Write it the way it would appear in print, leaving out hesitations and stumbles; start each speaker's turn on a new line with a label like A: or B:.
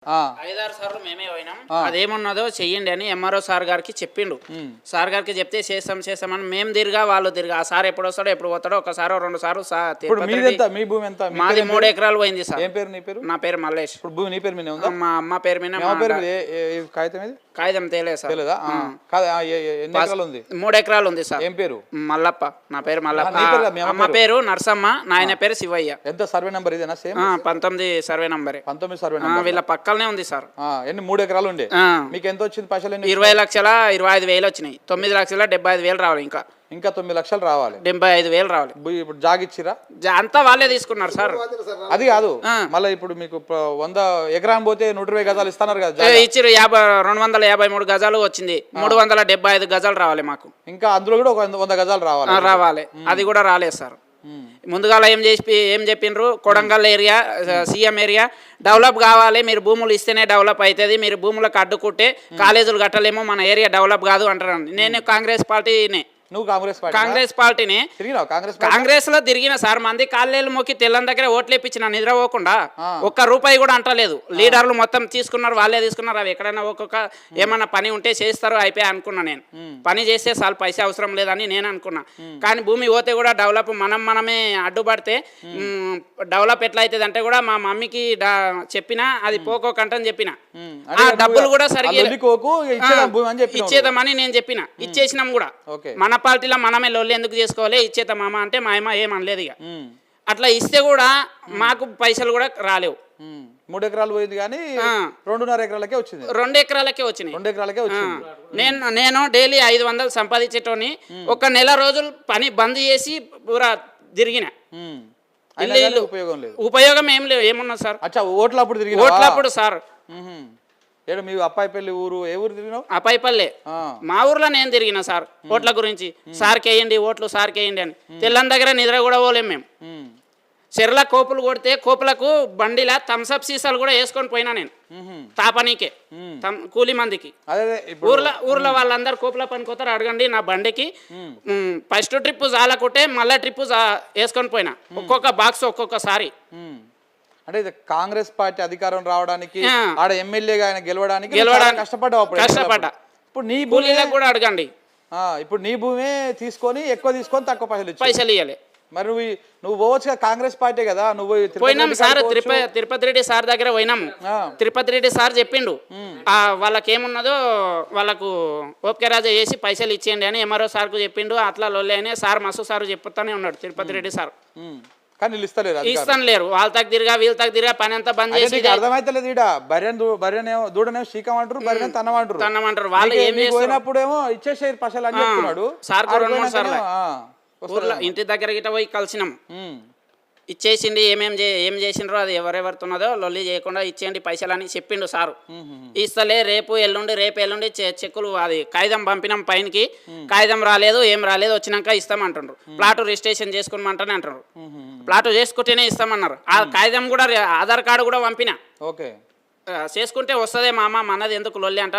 A: 5-6 సార్లు మేమే పోయినాం. అదేమున్నదో చెయ్యండి అని ఎంఆర్ఓ సార్ గారికి చెప్పిండు. సార్ గారికి చెప్తే చేస్తామని మేము తిరిగా వాళ్ళు తిరిగా. ఆ సార్ ఎప్పుడు వస్తాడో ఎప్పుడు పోతాడో ఒకసారి 2 సార్లు
B: మీ భూమి ఎంత?
A: మాది 3 ఎకరాలు పోయింది సార్.
B: ఏం పేరు నీ పేరు?
A: నా పేరు మల్లేష్.
B: ఇప్పుడు భూమి నీ పేరు మీద ఉందా?
A: మా అమ్మ పేరు మీద.
B: కాగితం ఇది?
A: కాగితం తేలేదు సార్.
B: తెలియదా? ఎన్ని ఎకరాలు ఉంది?
A: 3 ఎకరాలు ఉంది సార్.
B: ఏం పేరు?
A: మల్లప్ప. నా పేరు మల్లప్ప. అమ్మ పేరు నర్సమ్మ, నాయన పేరు శివయ్య.
B: ఎంత సర్వే నంబర్ ఇదేనా? సేమ్
A: 19 సర్వే నంబరే.
B: 19 సర్వే నంబర్.
A: వీళ్ళ పక్కనే ఉంది సార్.
B: ఎన్ని 3 ఎకరాలు ఉండే. మీకు ఎంత వచ్చింది పైసలు?
A: 20,25,000 వచ్చినాయి. 9,75,000 రావాలి. ఇంకా
B: 9 లక్షలు రావాలి.
A: 75,000 రావాలి.
B: ఇప్పుడు జాగిచ్చిరా?
A: అంతా వాళ్ళే తీసుకున్నారు సార్.
B: అది కాదు, మళ్ళీ ఇప్పుడు మీకు 100 ఎకరం పోతే 120 గజాలు ఇస్తున్నారు కదా.
A: ఇచ్చిరు. 253 గజాలు వచ్చింది. 375 గజాలు రావాలి మాకు.
B: ఇంకా అందులో కూడా ఒక 100 గజాలు
A: రావాలి. అది కూడా రాలేదు సార్. ముందుగా ఏం చెప్పిండ్రు, Kodangal area CM area develop కావాలి, మీరు భూములు ఇస్తేనే డెవలప్ అవుతుంది, మీరు భూములకు అడ్డుకుంటే కాలేజీలు కట్టలేము, మన ఏరియా డెవలప్ కాదు అంటారు. నేను కాంగ్రెస్ పార్టీనే.
B: నువ్వు
A: కాంగ్రెస్ పార్టీని కాంగ్రెస్ లో తిరిగిన సార్. మంది కాళ్ళేళ్ళు మొక్కి తెల్లని దగ్గర ఓట్లేపించిన నిద్రపోకుండా ఒక్క రూపాయి కూడా అంటలేదు. లీడర్లు మొత్తం తీసుకున్నారు, వాళ్ళే తీసుకున్నారు. అవి ఎక్కడైనా ఒక్కొక్క ఏమన్నా పని ఉంటే చేస్తారు, అయిపోయి అనుకున్నా. నేను పని చేస్తే చాలు, పైసా అవసరం లేదని నేను అనుకున్నా. కానీ భూమి పోతే కూడా డెవలప్ మనమే అడ్డుపడితే డెవలప్ ఎట్లా అవుతుంది అంటే కూడా మా మమ్మీకి చెప్పినా అది పోకోకంటని చెప్పిన. డబ్బులు కూడా సరిగ్గా ఇచ్చేద్దామని నేను చెప్పిన. ఇచ్చేసినాం కూడా. మన పార్టీలో మనమే లొల్లి ఎందుకు చేసుకోవాలి, ఇచ్చేత మామ అంటే మా అమ్మ ఏమనలేదు. ఇక అట్లా ఇస్తే కూడా మాకు పైసలు కూడా రాలేవు.
B: 3 ఎకరాలు పోయింది కానీ 2.5 ఎకరాలకే వచ్చింది.
A: 2 ఎకరాలకే వచ్చినాయి.
B: 2 ఎకరాలకే వచ్చింది.
A: నేను డైలీ 500 సంపాదించేటోని ఒక నెల రోజులు పని బంద్ చేసి పూరా తిరిగిన.
B: ఉపయోగం లేదు.
A: ఉపయోగం ఏం లేదు. ఏమున్నా సార్? ఓట్లప్పుడు సార్.
B: మీ అప్పాయిపల్లి ఊరు ఏ ఊరు తిరిగినావు?
A: అప్పాయిపల్లె. మా ఊర్లో నేను తిరిగిన సార్ ఓట్ల గురించి. సార్కి వేయండి ఓట్లు, సార్కి వేయండి అని. తెల్లని దగ్గర నిద్ర కూడా పోలేం మేము. చెర్ల కోపులు కొడితే కోపులకు బండిలా థమ్సప్ సీసాలు కూడా వేసుకొని పోయినా నేను తాపనీకే కూలి మందికి. ఊర్లో వాళ్ళందరూ కోపుల పనికోతారు, అడగండి. నా బండికి ఫస్ట్ ట్రిప్ జాలకుంటే మళ్ళా ట్రిప్ వేసుకొని పోయినా. ఒక్కొక్క బాక్స్ ఒక్కొక్కసారి.
B: అంటే కాంగ్రెస్ పార్టీ అధికారం రావడానికి, ఆడ ఎమ్మెల్యేగా ఆయన గెలవడానికి
A: కష్టపడ్డా.
B: ఇప్పుడు నీ
A: భూమి కూడా అడగండి.
B: ఇప్పుడు నీ భూమి తీసుకొని ఎక్కువ తీసుకొని తక్కువ పైసలు
A: ఇవ్వాలి.
B: మరి నువ్వు పోవచ్చు కాంగ్రెస్ పార్టీ కదా. నువ్వు
A: పోయినాం సార్, తిరుపతి రెడ్డి సార్ దగ్గర పోయినాం. తిరుపతి రెడ్డి సార్ చెప్పిండు వాళ్ళకి ఏమున్నదో వాళ్ళకు ఓపిక రాజా చేసి పైసలు ఇచ్చేయండి అని ఎంఆర్ఓ సార్కు చెప్పిండు. అట్లా లొల్లి అని సార్ మస్తు సార్ చెప్తానే ఉన్నాడు తిరుపతి రెడ్డి సార్.
B: కానీ
A: ఇస్తాను వాళ్ళ తగ్గ తిరిగా వీళ్ళ తగ్గ తిరిగా పని అంతా బంద్ చేసి
B: అర్థమైతలేదు. ఈడ బర్రెనేమో దూడనేమో శ్రీకం అంటారు, బర్రెని తన్నమంటారు.
A: వాళ్ళు ఏం
B: పోయినప్పుడేమో ఇచ్చేసే పైసలు అని చెప్తున్నాడు
A: సార్. 2-3 సార్లు ఇంటి దగ్గర గిట్ట పోయి కలిసినాం. ఇచ్చేసిండి. ఏం చేసిండ్రో అది ఎవరెవరుతున్నదో లొల్లి చేయకుండా ఇచ్చేయండి పైసలు అని చెప్పిండు సారు. ఇస్తలే రేపు ఎల్లుండి చెక్కులు అది కాగితం పంపినాం పైనకి. కాగితం రాలేదు, ఏం రాలేదు. వచ్చినాక ఇస్తామంటుండ్రు. ప్లాటు రిజిస్ట్రేషన్ చేసుకోమంటేనే అంటారు. ప్లాటు చేసుకుంటేనే ఇస్తామన్నారు. ఆ కాగితం కూడా ఆధార్ కార్డు కూడా పంపిన. చేసుకుంటే వస్తుందే మామ, మనది ఎందుకు లొల్లి అంట.